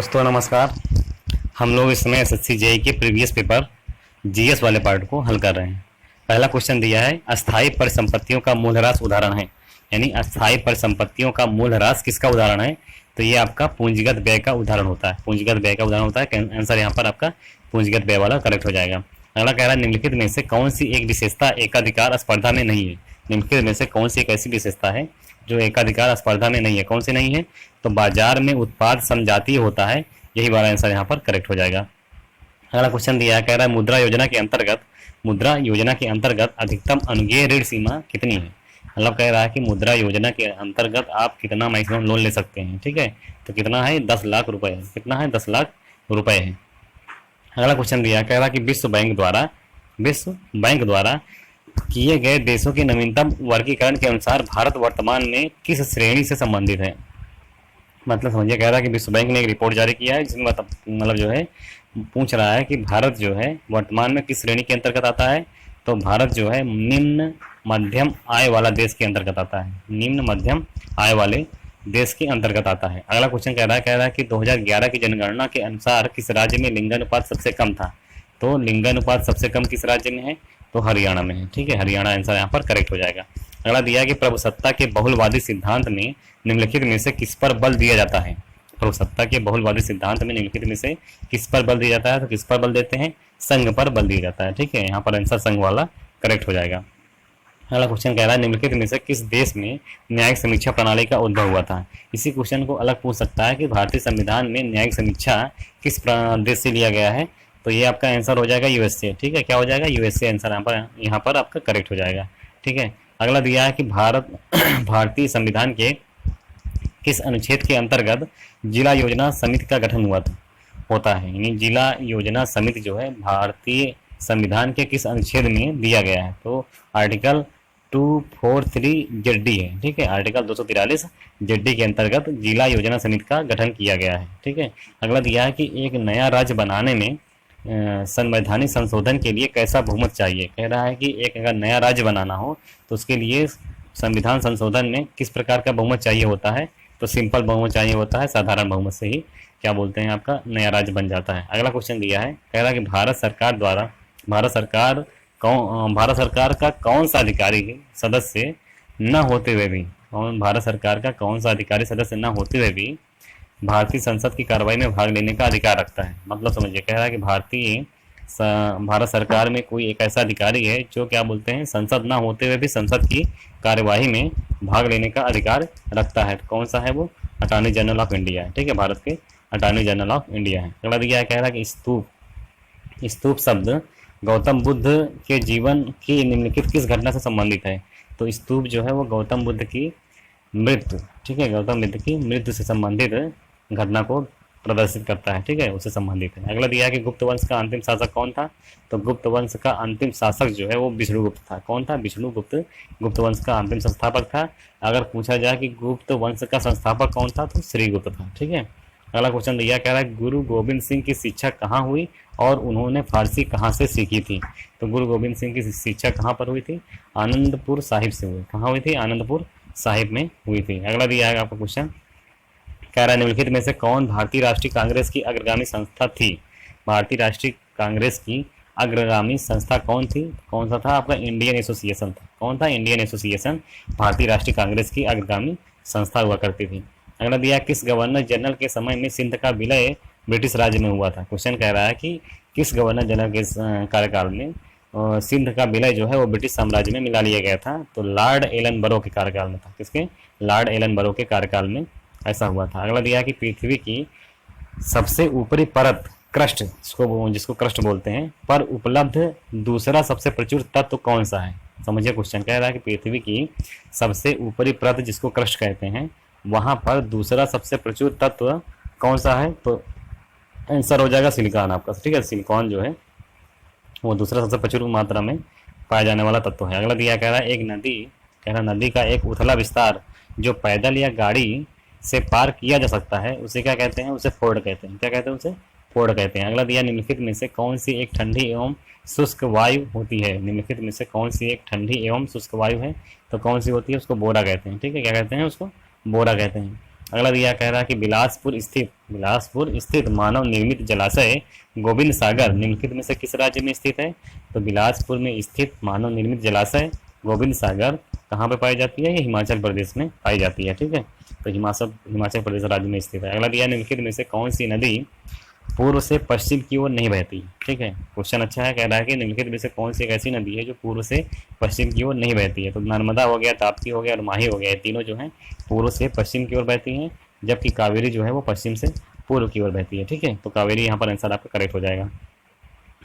दोस्तों नमस्कार। हम लोग इस समय एसएससी जेईई के प्रीवियस पेपर जीएस वाले पार्ट को हल कर रहे हैं। पहला क्वेश्चन दिया है अस्थायी परिसंपत्तियों का मूल्यह्रास उदाहरण है, यानी अस्थायी परिसंपत्तियों का मूल्यह्रास किसका उदाहरण है? तो ये आपका पूंजीगत व्यय का उदाहरण होता है। पूंजीगत व्यय का उदाहरण होता है। आंसर यहाँ पर आपका पूंजीगत व्यय वाला करेक्ट हो जाएगा। अगला कह रहा है निम्नलिखित में से कौन सी एक विशेषता एकाधिकार स्पर्धा में नहीं है? निम्नलिखित में से कौन सी एक ऐसी विशेषता है जो एकाधिकार स्पर्धा में नहीं है? कौन सी नहीं है? तो बाजार में उत्पाद समजातीय होता है, यही वाला आंसर यहाँ पर करेक्ट हो जाएगा। अगला क्वेश्चन दिया है, कह रहा है मुद्रा योजना के अंतर्गत अधिकतम अनुज्ञेय ऋण सीमा कितनी है? मतलब कह रहा है कि मुद्रा योजना के अंतर्गत आप कितना मैक्सिमम लोन ले सकते हैं। ठीक है, तो कितना है? 10 लाख रुपए। कितना है? 10 लाख रुपए है। अगला क्वेश्चन दिया, कह रहा है कि विश्व बैंक द्वारा किए गए देशों के नवीनतम वर्गीकरण के अनुसार भारत वर्तमान में किस श्रेणी से संबंधित है? मतलब समझिए, कह रहा है कि विश्व बैंक ने एक रिपोर्ट जारी किया है जिसमें मतलब जो है पूछ रहा है कि भारत जो है वर्तमान में किस श्रेणी के अंतर्गत आता है। तो भारत जो है निम्न मध्यम आय वाला देश के अंतर्गत आता है। निम्न मध्यम आय वाले देश के अंतर्गत आता है। अगला क्वेश्चन कह रहा है कि 2011 की जनगणना के अनुसार किस राज्य में लिंगानुपात सबसे कम था? तो लिंगानुपात सबसे कम किस राज्य में है? तो हरियाणा में है। ठीक है, हरियाणा आंसर यहाँ पर करेक्ट हो जाएगा। अगला दिया है कि प्रभुसत्ता के बहुलवादी सिद्धांत में निम्नलिखित में से किस पर बल दिया जाता है? प्रभुसत्ता के बहुलवादी सिद्धांत में निम्नलिखित में से किस पर बल दिया जाता है? तो किस पर बल देते हैं? संघ पर बल दिया जाता है। ठीक है, यहाँ पर आंसर संघ वाला करेक्ट हो जाएगा। अगला क्वेश्चन कह रहा है निम्नलिखित में से किस देश में न्यायिक समीक्षा प्रणाली का उद्भव हुआ था? इसी क्वेश्चन को अलग पूछ सकता है कि भारतीय संविधान में न्यायिक समीक्षा किस देश से लिया गया है? तो ये आपका आंसर हो जाएगा यूएसए। ठीक है, क्या हो जाएगा? यूएसए आंसर यहाँ पर आपका करेक्ट हो जाएगा। ठीक है, अगला दिया है कि भारतीय संविधान के किस अनुच्छेद के अंतर्गत जिला योजना समिति का गठन होता है? यानी जिला योजना समिति जो है भारतीय संविधान के किस अनुच्छेद में दिया गया है? तो आर्टिकल 243 जेडी है। ठीक है, आर्टिकल 243 जेडी के अंतर्गत जिला योजना समिति का गठन किया गया है। ठीक है, अगला दिया है कि एक नया राज्य बनाने में संवैधानिक संशोधन के लिए कैसा बहुमत चाहिए? कह रहा है कि एक अगर नया राज्य बनाना हो तो उसके लिए संविधान संशोधन में किस प्रकार का बहुमत चाहिए होता है? तो सिंपल बहुमत चाहिए होता है। साधारण बहुमत से ही क्या बोलते हैं आपका नया राज्य बन जाता है। अगला क्वेश्चन दिया है, कह रहा है कि भारत सरकार का कौन सा अधिकारी सदस्य न होते हुए भी भारतीय संसद की कार्रवाई में भाग लेने का अधिकार रखता है? मतलब समझिए, कह रहा है कि भारत सरकार में कोई एक ऐसा अधिकारी है जो क्या बोलते हैं संसद ना होते हुए भी संसद की कार्यवाही में भाग लेने का अधिकार रखता है। कौन सा है वो? अटॉर्नी जनरल ऑफ इंडिया है। ठीक है, भारत के अटॉर्नी जनरल ऑफ इंडिया है। अगला दिया है, कह रहा है कि स्तूप शब्द गौतम बुद्ध के जीवन की निम्नलिखित किस घटना से संबंधित है? तो स्तूप जो है वो गौतम बुद्ध की मृत्यु, ठीक है, गौतम बुद्ध की मृत्यु से संबंधित घटना को प्रदर्शित करता है। ठीक है, उससे संबंधित है। अगला दिया है कि गुप्त वंश का अंतिम शासक कौन था? तो गुप्त वंश का अंतिम शासक जो है वो विष्णुगुप्त था। कौन था? विष्णुगुप्त गुप्त वंश का अंतिम संस्थापक था। अगर पूछा जाए कि गुप्त वंश का संस्थापक कौन था तो श्रीगुप्त था। ठीक है, अगला क्वेश्चन दिया, कह रहा है गुरु गोविंद सिंह की शिक्षा कहाँ हुई और उन्होंने फारसी कहाँ से सीखी थी? तो गुरु गोविंद सिंह की शिक्षा कहाँ पर हुई थी? आनंदपुर साहिब से हुई। कहाँ हुई थी? आनंदपुर साहिब में हुई थी। अगला दिया है आपका क्वेश्चन, कह रहा है निम्नलिखित में से कौन भारतीय राष्ट्रीय कांग्रेस की अग्रगामी संस्था थी? भारतीय राष्ट्रीय कांग्रेस की अग्रगामी संस्था कौन थी? कौन सा था आपका? इंडियन एसोसिएशन था। कौन था? इंडियन एसोसिएशन भारतीय राष्ट्रीय कांग्रेस की अग्रगामी संस्था हुआ करती थी। अगला दिया, किस गवर्नर जनरल के समय में सिंध का विलय ब्रिटिश राज्य में हुआ था? क्वेश्चन कह रहा है कि किस गवर्नर जनरल के कार्यकाल में सिंध का विलय जो है वो ब्रिटिश साम्राज्य में मिला लिया गया था? तो लॉर्ड एलन बरो के कार्यकाल में था। किसके? लॉर्ड एलन बरो के कार्यकाल में ऐसा हुआ था। अगला दिया कि पृथ्वी की सबसे ऊपरी परत क्रस्ट, जिसको क्रस्ट बोलते हैं, पर उपलब्ध दूसरा सबसे प्रचुर तत्व कौन सा है? समझिए, क्वेश्चन कह रहा है कि पृथ्वी की सबसे ऊपरी परत जिसको क्रस्ट कहते हैं वहां पर दूसरा सबसे प्रचुर तत्व कौन सा है? तो आंसर हो जाएगा सिलिकॉन आपका। ठीक है, सिलिकॉन जो है वो दूसरा सबसे प्रचुर मात्रा में पाया जाने वाला तत्व है। अगला दिया, कह रहा है एक नदी, कह रहा नदी का एक उथला विस्तार जो पैदल या गाड़ी से पार किया जा सकता है उसे क्या कहते हैं? उसे फोर्ड कहते हैं। क्या कहते हैं? उसे फोर्ड कहते हैं। अगला दिया, निम्नलिखित में से कौन सी एक ठंडी एवं शुष्क वायु होती है? निम्नलिखित में से कौन सी एक ठंडी एवं शुष्क वायु है? तो कौन सी होती है? उसको बोरा कहते हैं। ठीक है, क्या कहते हैं? उसको बोरा कहते हैं। अगला दिया कह रहा है कि बिलासपुर स्थित मानव निर्मित जलाशय गोविंद सागर निम्नलिखित में से किस राज्य में स्थित है? तो बिलासपुर में स्थित मानव निर्मित जलाशय गोविंद सागर कहाँ पे पाई जाती है? ये हिमाचल प्रदेश में पाई जाती है। ठीक है, तो हिमाचल प्रदेश राज्य में स्थित है। अगला दिया निम्नलिखित में से कौन सी नदी पूर्व से पश्चिम की ओर नहीं बहती? ठीक है, क्वेश्चन अच्छा है, कह रहा है कि निम्नलिखित में से कौन सी एक ऐसी नदी है जो पूर्व से पश्चिम की ओर नहीं बहती है? तो नर्मदा हो गया, ताप्ती हो गया और माही हो गया, ये तीनों जो है पूर्व से पश्चिम की ओर बहती हैं, जबकि कावेरी जो है वो पश्चिम से पूर्व की ओर बहती है। ठीक है, तो कावेरी यहाँ पर आंसर आपका करेक्ट हो जाएगा।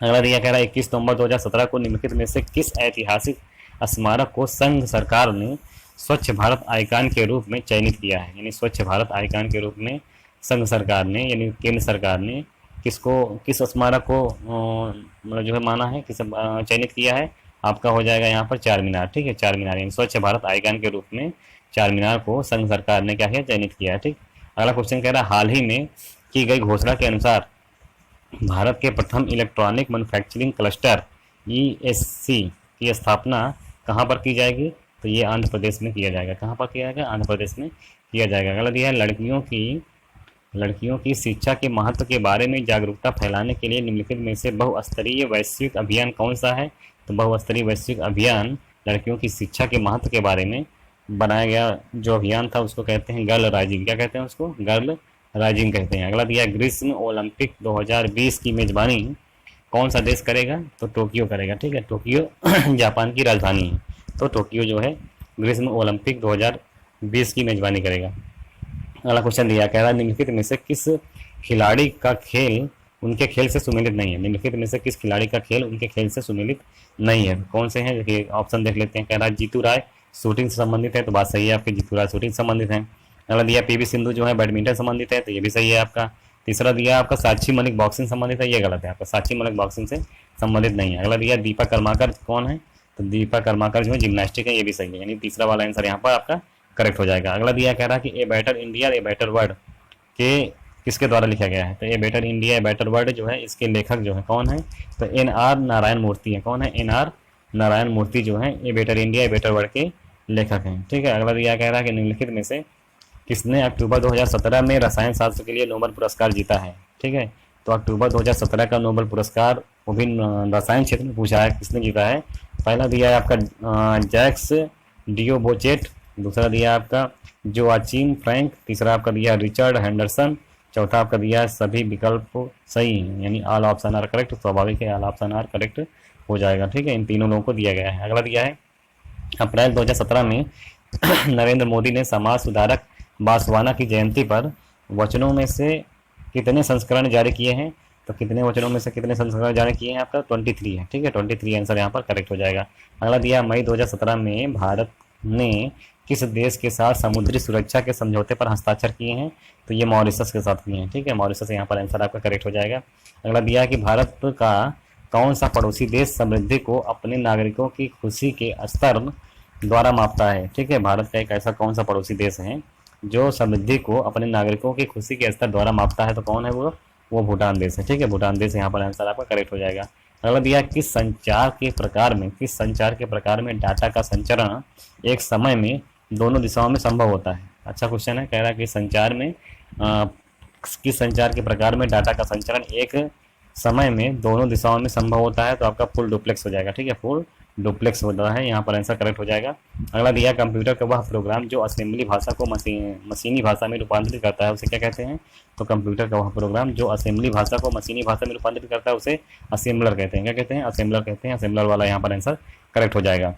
अगला दिया कह रहा है 21 नवंबर 2017 को निम्नलिखित में से किस ऐतिहासिक स्मारक को संघ सरकार ने स्वच्छ भारत आइकॉन के रूप में चयनित किया है? यानी स्वच्छ भारत आइकॉन के रूप में संघ सरकार ने यानी केंद्र सरकार ने किस स्मारक को मतलब जो है माना है, किस चयनित किया है? आपका हो जाएगा यहाँ पर चार मीनार। ठीक है, चार मीनार यानी स्वच्छ भारत आइकॉन के रूप में चार मीनार को संघ सरकार ने क्या किया? चयनित किया है। ठीक, अगला क्वेश्चन कह रहा है हाल ही में की गई घोषणा के अनुसार भारत के प्रथम इलेक्ट्रॉनिक मैन्युफैक्चरिंग क्लस्टर ESC की स्थापना कहाँ पर की जाएगी? तो ये आंध्र प्रदेश में किया जाएगा। कहाँ पर किया जाएगा? आंध्र प्रदेश में किया जाएगा। अगला दिया है लड़कियों की शिक्षा के महत्व के बारे में जागरूकता फैलाने के लिए निम्नलिखित में से बहुस्तरीय वैश्विक अभियान कौन सा है? तो बहुस्तरीय वैश्विक अभियान लड़कियों की शिक्षा के महत्व के बारे में बनाया गया जो अभियान था उसको कहते हैं गर्ल राइजिंग। क्या कहते हैं उसको? गर्ल राइजिंग कहते हैं। अगला दिया ग्रीष्म ओलंपिक 2020 की मेजबानी कौन सा देश करेगा? तो टोक्यो करेगा। ठीक है, टोक्यो जापान की राजधानी है, तो टोक्यो जो है ग्रीष्म ओलंपिक 2020 की मेजबानी करेगा। अगला क्वेश्चन दिया कह रहा है निम्नलिखित में से किस खिलाड़ी का खेल उनके खेल से सुमेलित नहीं है? निम्नलिखित में से किस खिलाड़ी का खेल उनके खेल से सुमेलित नहीं है? कौन से हैं? देखिए ऑप्शन देख लेते हैं। कह रहा है जीतू राय शूटिंग से संबंधित है, तो बात सही है आपकी, जीतू राय शूटिंग से संबंधित है। अगला दिया PV सिंधु जो है बैडमिंटन संबंधित है, तो ये भी सही है आपका। तीसरा दिया आपका साक्षी मलिक बॉक्सिंग संबंधित है, ये गलत है आपका, साक्षी मलिक बॉक्सिंग से संबंधित नहीं है। अगला दिया दीपा कर्माकर कौन है? तो दीपा कर्माकर जो है जिम्नास्टिक है, ये भी सही है, यानी तीसरा वाला आंसर यहाँ पर आपका करेक्ट हो जाएगा। अगला दिया कह रहा है कि a better India a better world के किसके द्वारा लिखा गया है? तो a better India a better world जो है इसके लेखक जो है कौन है? तो NR नारायण मूर्ति है। कौन है? NR नारायण मूर्ति जो है a better India a better world के लेखक हैं। ठीक है, अगला दिया कह रहा है कि निम्नलिखित में से किसने अक्टूबर 2017 में रसायन शास्त्र के लिए नोबेल पुरस्कार जीता है? ठीक है, तो अक्टूबर 2017 का नोबेल पुरस्कार वो भी रसायन क्षेत्र में पूछा है, किसने जीता है? पहला दिया है आपका जैक्स डियोबोचेट, दूसरा दिया आपका जोआचिम फ्रैंक, तीसरा आपका दिया रिचर्ड हैंडरसन, चौथा आपका दिया सभी विकल्प सही हैं, यानी ऑल ऑप्शन आर करेक्ट। स्वाभाविक है ऑल ऑप्शन आर करेक्ट हो जाएगा। ठीक है, इन तीनों लोगों को दिया गया है। अगला दिया है अप्रैल 2017 में नरेंद्र मोदी ने समाज सुधारक बासवाना की जयंती पर वचनों में से कितने संस्करण जारी किए हैं? तो कितने वचनों में से कितने संस्करण जारी किए हैं? आपका 23 है। ठीक है, 23 आंसर यहाँ पर करेक्ट हो जाएगा। अगला दिया मई 2017 में भारत ने किस देश के साथ समुद्री सुरक्षा के समझौते पर हस्ताक्षर किए हैं? तो ये मॉरिशस के साथ किए हैं। ठीक है, मॉरिशस यहाँ पर आंसर आपका करेक्ट हो जाएगा। अगला दिया कि भारत का कौन सा पड़ोसी देश समृद्धि को अपने नागरिकों की खुशी के स्तर द्वारा मापता है? ठीक है, भारत का एक ऐसा कौन सा पड़ोसी देश है जो समृद्धि को अपने नागरिकों की खुशी के स्तर द्वारा मापता है? तो कौन है वो भूटान देश है। ठीक है, भूटान देश यहाँ पर आंसर आपका करेक्ट हो जाएगा। अगला दिया किस संचार के प्रकार में डाटा का संचरण एक समय में दोनों दिशाओं में संभव होता है? अच्छा क्वेश्चन है, कह रहा है कि किस संचार के प्रकार में डाटा का संचरण एक समय में दोनों दिशाओं में संभव होता है? तो आपका फुल डुप्लेक्स हो जाएगा। ठीक है, फुल डुप्लेक्स होता है, यहाँ पर आंसर करेक्ट हो जाएगा। अगला दिया कंप्यूटर का वह प्रोग्राम जो असेंबली भाषा को मशीनी भाषा में रूपांतरित करता है उसे क्या कहते हैं? तो कंप्यूटर का वह प्रोग्राम जो असेंबली भाषा को मशीनी भाषा में रूपांतरित करता है उसे असेंबलर कहते हैं। क्या कहते हैं? असेंबलर कहते हैं। असेंबलर वाला यहाँ पर आंसर करेक्ट हो जाएगा।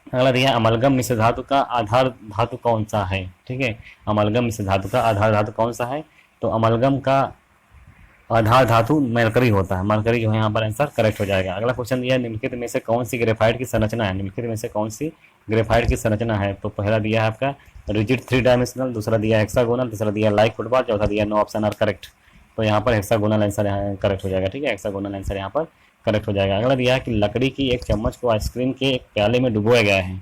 अगला दिया अमलगम मिश्र धातु का आधार धातु कौन सा है? ठीक है, अमलगम मिश्र धातु का आधार धातु कौन सा है? तो अमलगम का आधार धातु मरकरी होता है, मरकरी जो है यहाँ पर आंसर करेक्ट हो जाएगा। अगला क्वेश्चन दिया निम्नलिखित में से कौन सी ग्रेफाइट की संरचना है? निम्नलिखित में से कौन सी ग्रेफाइट की संरचना है? तो पहला दिया है आपका रिजिड 3 डायमेंशनल, दूसरा दिया हेक्सागोनल, तीसरा दिया लाइक फुटबॉल, चौथा दिया नो ऑप्शन आर करेक्ट। तो यहाँ पर हेक्सागोनल आंसर यहाँ करेक्ट हो जाएगा। ठीक है, हेक्सागोनल आंसर यहाँ पर करेक्ट हो जाएगा। अगला दिया है कि लकड़ी की एक चम्मच को आइसक्रीम के एक प्याले में डुबोया गया है।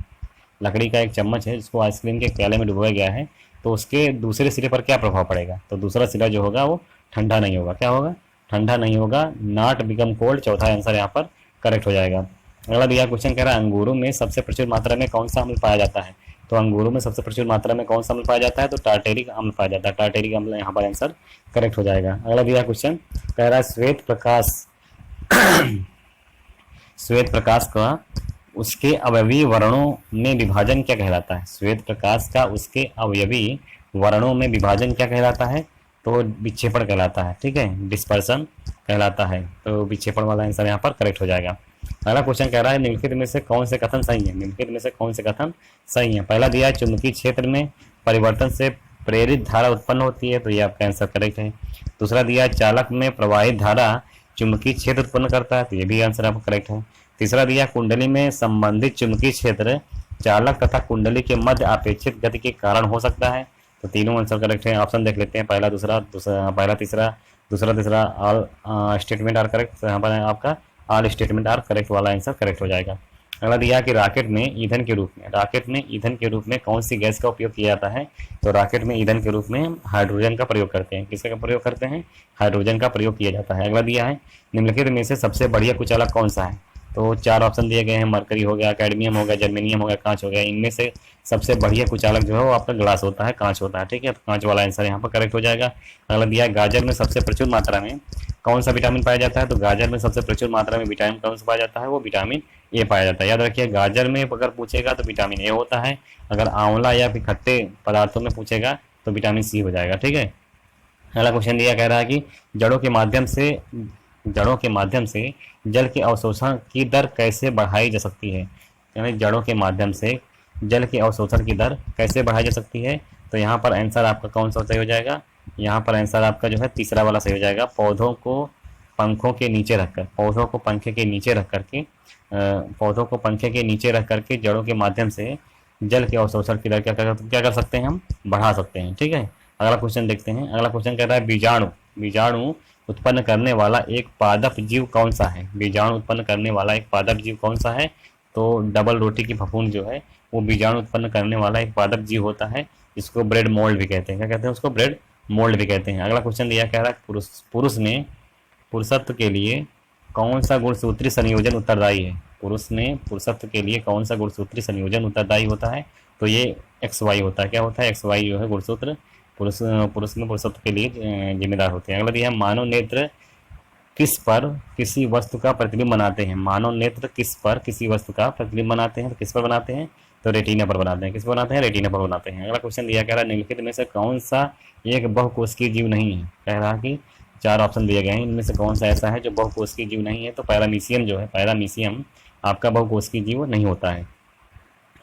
लकड़ी का एक चम्मच है जिसको आइसक्रीम के एक प्याले में डुबोया गया है, तो उसके दूसरे सिरे पर क्या प्रभाव पड़ेगा? तो दूसरा सिरा जो होगा वो ठंडा नहीं होगा। क्या होगा? ठंडा नहीं होगा, नॉट बिकम कोल्ड। चौथा आंसर यहाँ पर करेक्ट हो जाएगा। अगला दिया क्वेश्चन कह रहा है अंगूरों में सबसे प्रचुर मात्रा में कौन सा अम्ल पाया जाता है? तो अंगूरों में सबसे प्रचुर मात्रा में कौन सा अम्ल पाया जाता है? तो टार्टेरिक अम्ल पाया जाता है। टार्टेरिक अम्ल यहाँ पर आंसर करेक्ट हो जाएगा। अगला दिया क्वेश्चन, कह रहा है श्वेत प्रकाश का उसके अवयवी वर्णों में विभाजन क्या कहलाता है? श्वेत प्रकाश का उसके अवयवी वर्णों में विभाजन क्या कहलाता है? तो विक्षेपण कहलाता है। ठीक है, डिस्पर्सन कहलाता है। तो विक्षेपण वाला आंसर यहाँ पर करेक्ट हो जाएगा। अगला क्वेश्चन कह रहा है निम्नलिखित में से कौन से कथन सही है? निम्नलिखित में से कौन से कथन सही है? पहला दिया है चुंबकीय क्षेत्र में परिवर्तन से प्रेरित धारा उत्पन्न होती है, तो ये आपका आंसर करेक्ट है। दूसरा दिया है चालक में प्रवाहित धारा चुंबकीय क्षेत्र उत्पन्न करता है, तो ये भी आंसर आपका करेक्ट है। तीसरा दिया कुंडली में संबंधित चुंबकीय क्षेत्र चालक तथा कुंडली के मध्य अपेक्षित गति के कारण हो सकता है, तो तीनों आंसर करेक्ट है। ऑप्शन देख लेते हैं, पहला तीसरा ऑल स्टेटमेंट आर करेक्ट। यहाँ पर आपका ऑल स्टेटमेंट आर करेक्ट वाला आंसर करेक्ट हो जाएगा। अगला दिया कि राकेट में ईंधन के रूप में कौन सी गैस का उपयोग किया जाता है? तो राकेट में ईंधन के रूप में हाइड्रोजन का प्रयोग करते हैं। किसका प्रयोग करते हैं? हाइड्रोजन का प्रयोग किया जाता है। अगला दिया है निम्नलिखित में से सबसे बढ़िया कुचालक कौन सा है? तो चार ऑप्शन दिए गए हैं, मरकरी हो गया, कैडमियम हो गया, जर्मेनियम हो गया, कांच हो गया। इनमें से सबसे बढ़िया कुचालक जो है वो आपका ग्लास होता है, कांच होता है। ठीक है, तो कांच वाला आंसर यहाँ पर करेक्ट हो जाएगा। अगला दिया है गाजर में सबसे प्रचुर मात्रा में कौन सा विटामिन पाया जाता है? तो गाजर में सबसे प्रचुर मात्रा में विटामिन कौन सा पाया जाता है? वो विटामिन ए पाया जाता है। याद रखिए, गाजर में अगर पूछेगा तो विटामिन ए होता है, अगर आंवला या फिर खट्टे पदार्थों में पूछेगा तो विटामिन सी हो जाएगा। ठीक है, अगला क्वेश्चन दिया कह रहा है कि जड़ों के माध्यम से जल के अवशोषण की दर कैसे बढ़ाई जा सकती है? यानी जड़ों के माध्यम से जल के अवशोषण की दर कैसे बढ़ाई जा सकती है? तो यहाँ पर आंसर आपका कौन सा सही हो जाएगा? यहाँ पर आंसर आपका जो है तीसरा वाला सही हो जाएगा। पौधों को पंखे के नीचे रख करके जड़ों के माध्यम से जल के अवशोषण की दर क्या कर सकते हैं? हम बढ़ा सकते हैं। ठीक है, अगला क्वेश्चन देखते हैं। अगला क्वेश्चन कह रहा है बीजाणु उत्पन्न करने वाला एक पादप जीव कौन सा है? बीजाणु उत्पन्न करने वाला एक पादप जीव कौन सा है? तो डबल रोटी की फफूंद जो है वो बीजाणु उत्पन्न करने वाला एक पादप जीव होता है, जिसको ब्रेड मोल्ड भी कहते हैं। क्या कहते हैं उसको? ब्रेड मोल्ड भी कहते हैं। अगला क्वेश्चन दिया कह रहा है पुरुष में पुरुषत्व के लिए कौन सा गुणसूत्री संयोजन उत्तरदायी है? पुरुष में पुरुषत्व के लिए कौन सा गुणसूत्री संयोजन उत्तरदायी होता है? तो ये XY होता है। क्या होता है? XY जो है गुणसूत्र पुरुष में पुरुषत्व के लिए जिम्मेदार होते हैं। अगला दिया है मानव नेत्र किस पर किसी वस्तु का प्रतिबिंब बनाते हैं? मानव नेत्र किस पर किसी वस्तु का प्रतिबिंब बनाते हैं? तो किस पर बनाते हैं? तो रेटिना पर बनाते हैं। किस पर बनाते हैं? रेटिना पर बनाते हैं। अगला क्वेश्चन दिया कह रहा है निम्नलिखित में से कौन सा एक बहुकोशिकीय जीव नहीं है? कह रहा कि चार ऑप्शन दिए गए हैं, इनमें से कौन सा ऐसा है जो बहुकोशिकीय जीव नहीं है? तो पैरामीशियम आपका बहुकोशिकीय जीव नहीं होता है।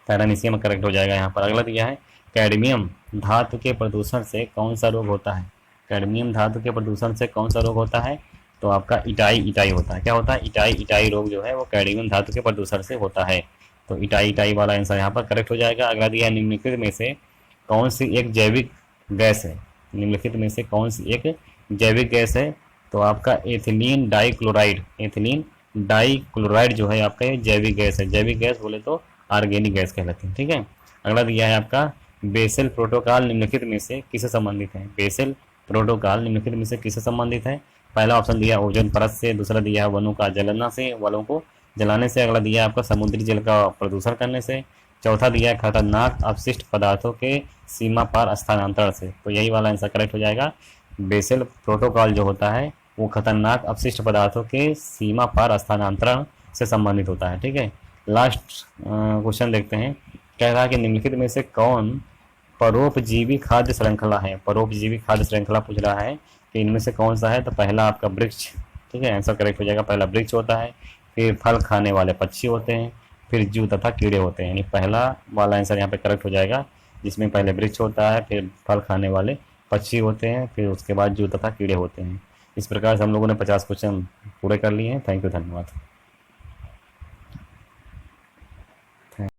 पैरामीशियम करेक्ट हो जाएगा यहाँ पर। अगला दिया है कैडमियम धातु के प्रदूषण से कौन सा रोग होता है? कैडमियम धातु के प्रदूषण से कौन सा रोग होता है? तो आपका इटाई होता है। क्या होता है? इटाई रोग जो है वो कैडमियम धातु के प्रदूषण से होता है। तो इटाई वाला आंसर यहाँ पर करेक्ट हो जाएगा। अगला दिया है निम्नलिखित में से कौन सी एक जैविक गैस है? निम्नलिखित में से कौन सी एक जैविक गैस है? तो आपका एथिलीन डाइक्लोराइड जो है आपका ये जैविक गैस है। जैविक गैस बोले तो ऑर्गेनिक गैस कहलाती है। ठीक है, अगला दिया है आपका बेसल प्रोटोकॉल निम्नलिखित में से किससे संबंधित है? बेसल प्रोटोकॉल निम्नलिखित में से किससे संबंधित है? पहला ऑप्शन दिया ओजोन परत से, दूसरा दिया वनों को जलाने से, अगला दिया आपका समुद्री जल का प्रदूषण करने से, चौथा दिया खतरनाक अपशिष्ट पदार्थों के सीमा पार स्थानांतरण से। तो यही वाला आंसर करेक्ट हो जाएगा। बेसल प्रोटोकॉल जो होता है वो खतरनाक अपशिष्ट पदार्थों के सीमा पार स्थानांतरण से संबंधित होता है। ठीक है, लास्ट क्वेश्चन देखते हैं। कह रहा है कि निम्नलिखित में से कौन परोपजीवी खाद्य श्रृंखला है? परोपजीवी खाद्य श्रृंखला पूछ रहा है कि इनमें से कौन सा है? तो पहला आपका वृक्ष। ठीक है, आंसर करेक्ट हो जाएगा। पहला वृक्ष होता है, फिर फल खाने वाले पक्षी होते हैं, फिर जीव तथा कीड़े होते हैं। यानी पहला वाला आंसर यहाँ पे करेक्ट हो जाएगा, जिसमें पहले वृक्ष होता है, फिर फल खाने वाले पक्षी होते हैं, फिर उसके बाद जीव तथा कीड़े होते हैं। इस प्रकार से हम लोगों ने 50 क्वेश्चन पूरे कर लिए हैं। थैंक यू, धन्यवाद।